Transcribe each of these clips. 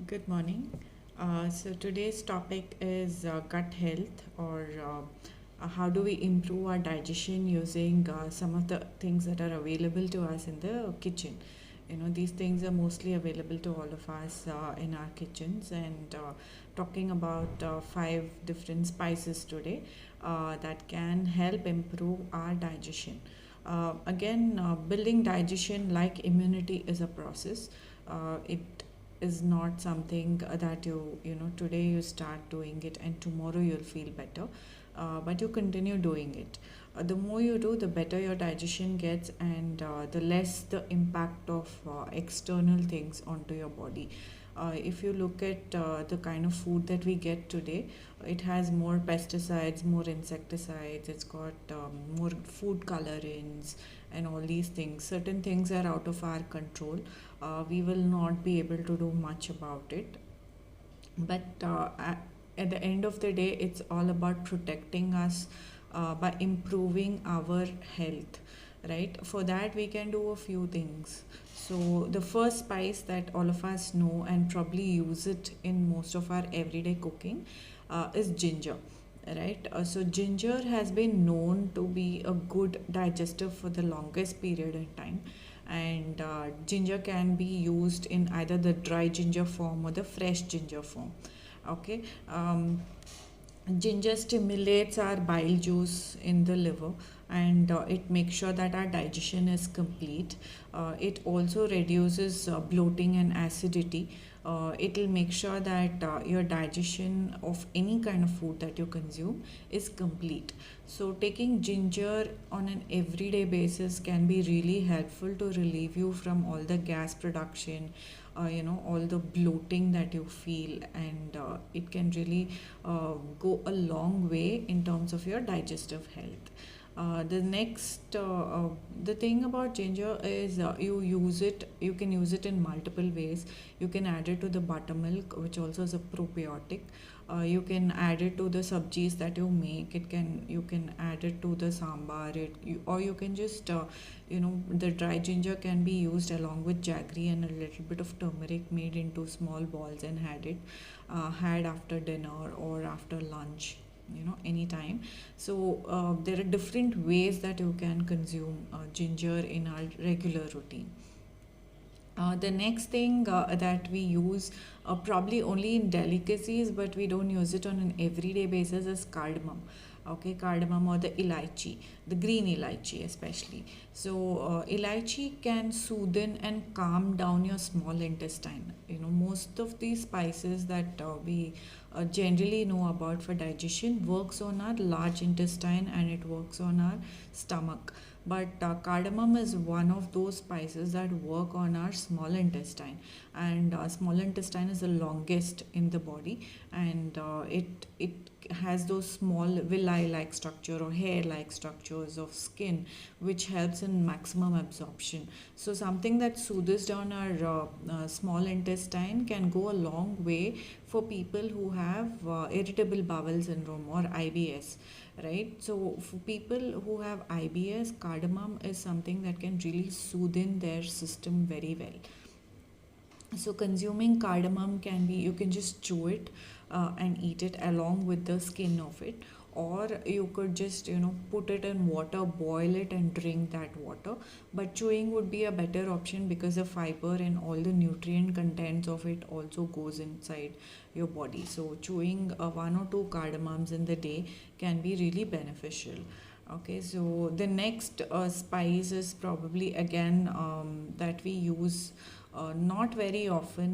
Good morning. So today's topic is gut health, or how do we improve our digestion using some of the things that are available to us in the kitchen. These things are mostly available to all of us in our kitchens, and talking about five different spices today that can help improve our digestion. Again, building digestion like immunity is a process. It is not something that today you start doing it and tomorrow you'll feel better, but you continue doing it. The more you do, the better your digestion gets, and the less the impact of external things onto your body. If you look at the kind of food that we get today, it has more pesticides, more insecticides, it's got more food colorings, and all these things. Certain things are out of our control. We will not be able to do much about it. But at the end of the day, it's all about protecting us by improving our health, right? For that, we can do a few things. So, the first spice that all of us know and probably use it in most of our everyday cooking is ginger, right? So ginger has been known to be a good digestive for the longest period in time, and ginger can be used in either the dry ginger form or the fresh ginger form. Okay. Ginger stimulates our bile juice in the liver, and it makes sure that our digestion is complete. It also reduces bloating and acidity. It will make sure that your digestion of any kind of food that you consume is complete. So, taking ginger on an everyday basis can be really helpful to relieve you from all the gas production, all the bloating that you feel, and it can really go a long way in terms of your digestive health. The thing about ginger is you can use it in multiple ways. You can add it to the buttermilk, which also is a probiotic. You can add it to the sabjis that you make. You can add it to the sambar, or you can just the dry ginger can be used along with jaggery and a little bit of turmeric, made into small balls, and had after dinner or after lunch, anytime. So there are different ways that you can consume ginger in our regular routine. The next thing that we use, probably only in delicacies, but we don't use it on an everyday basis, is cardamom. Okay, cardamom or the elaichi, the green elaichi especially. So, elaichi can soothe and calm down your small intestine. Most of these spices that we generally know about for digestion works on our large intestine, and it works on our stomach. But cardamom is one of those spices that work on our small intestine, and small intestine is the longest in the body, and it has those small villi like structure or hair like structures of skin, which helps in maximum absorption. So something that soothes down our small intestine can go a long way for people who have irritable bowel syndrome or IBS, right? So for people who have IBS, cardamom is something that can really soothe in their system very well. So consuming cardamom can be, you can just chew it and eat it along with the skin of it, or you could just put it in water, boil it, and drink that water. But chewing would be a better option because the fiber and all the nutrient contents of it also goes inside your body. So chewing one or two cardamoms in the day can be really beneficial. Okay, so the next spice is probably again that we use not very often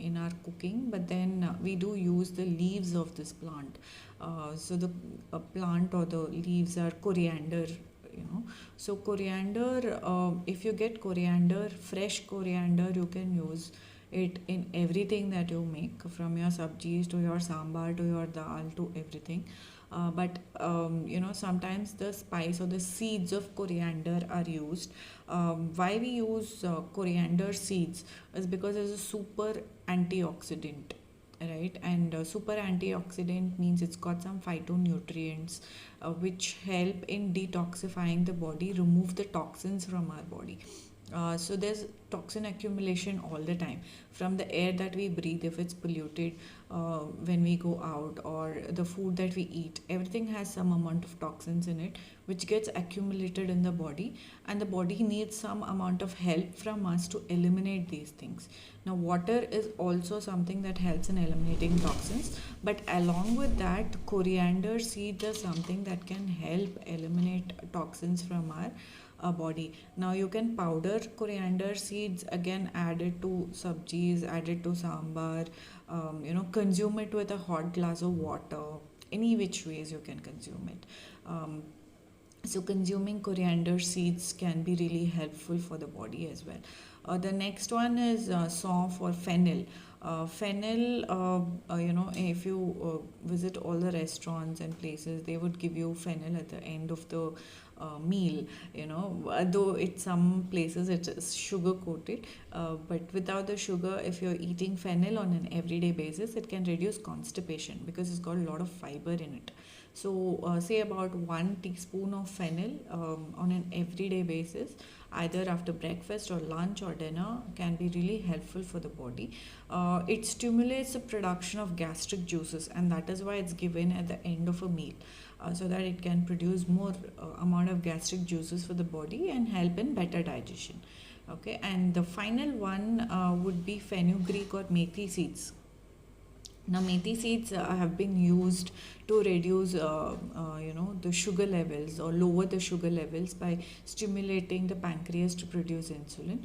in our cooking, but then we do use the leaves of this plant. So the plant or the leaves are coriander. So coriander, if you get coriander, fresh coriander, you can use it in everything that you make, from your sabjis to your sambar to your dal to everything. But sometimes the spice or the seeds of coriander are used. Why we use coriander seeds is because it's a super antioxidant, right? And super antioxidant means it's got some phytonutrients which help in detoxifying the body, remove the toxins from our body. So there's toxin accumulation all the time from the air that we breathe if it's polluted, when we go out, or the food that we eat. Everything has some amount of toxins in it which gets accumulated in the body, and the body needs some amount of help from us to eliminate these things. Now water is also something that helps in eliminating toxins, but along with that, coriander seeds are something that can help eliminate toxins from our body. Now you can powder coriander seeds, again add it to sabjis, add it to sambar, consume it with a hot glass of water. Any which ways you can consume it. So consuming coriander seeds can be really helpful for the body as well. The next one is saunf or fennel. Fennel, if you visit all the restaurants and places, they would give you fennel at the end of the meal. Though it's some places it is sugar coated, but without the sugar, if you're eating fennel on an everyday basis, it can reduce constipation because it's got a lot of fiber in it. So, say about 1 teaspoon of fennel on an everyday basis, either after breakfast or lunch or dinner, can be really helpful for the body. It stimulates the production of gastric juices, and that is why it's given at the end of a meal, so that it can produce more amount of gastric juices for the body and help in better digestion. Okay, and the final one would be fenugreek or methi seeds. Now, methi seeds have been used to reduce, the sugar levels or lower the sugar levels by stimulating the pancreas to produce insulin.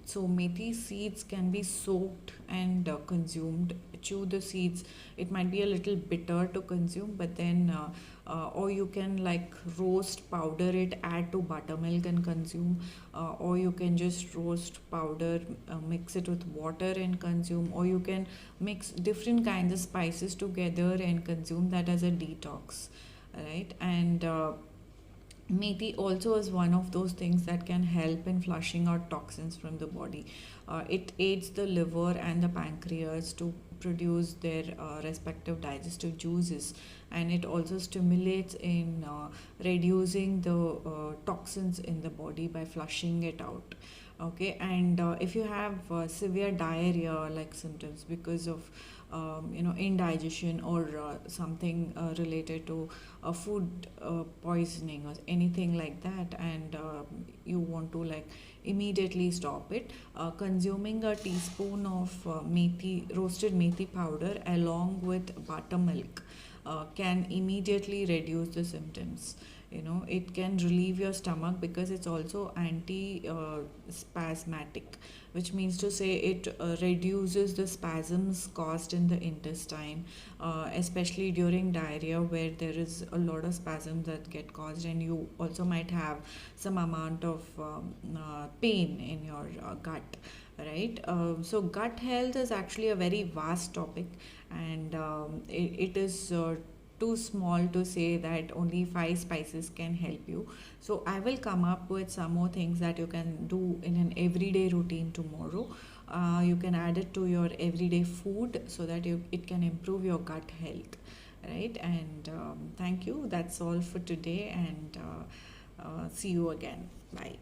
So, methi seeds can be soaked and consumed. Chew the seeds. It might be a little bitter to consume, but then, or you can like roast, powder it, add to buttermilk and consume, or you can just roast, powder, mix it with water and consume, or you can mix different kinds of spices together and consume that as a detox, right? And methi also is one of those things that can help in flushing out toxins from the body. It aids the liver and the pancreas to produce their respective digestive juices, and it also stimulates in reducing the toxins in the body by flushing it out. Okay, and if you have severe diarrhea like symptoms because of indigestion or something related to food poisoning or anything like that, and you want to like immediately stop it, consuming a teaspoon of roasted methi powder along with buttermilk can immediately reduce the symptoms. It can relieve your stomach because it's also anti spasmatic, which means to say it reduces the spasms caused in the intestine, especially during diarrhea where there is a lot of spasms that get caused, and you also might have some amount of pain in your gut, right? So gut health is actually a very vast topic, and it is too small to say that only 5 spices can help you. So I will come up with some more things that you can do in an everyday routine tomorrow. You can add it to your everyday food so that it can improve your gut health, right? And thank you. That's all for today, and see you again. Bye.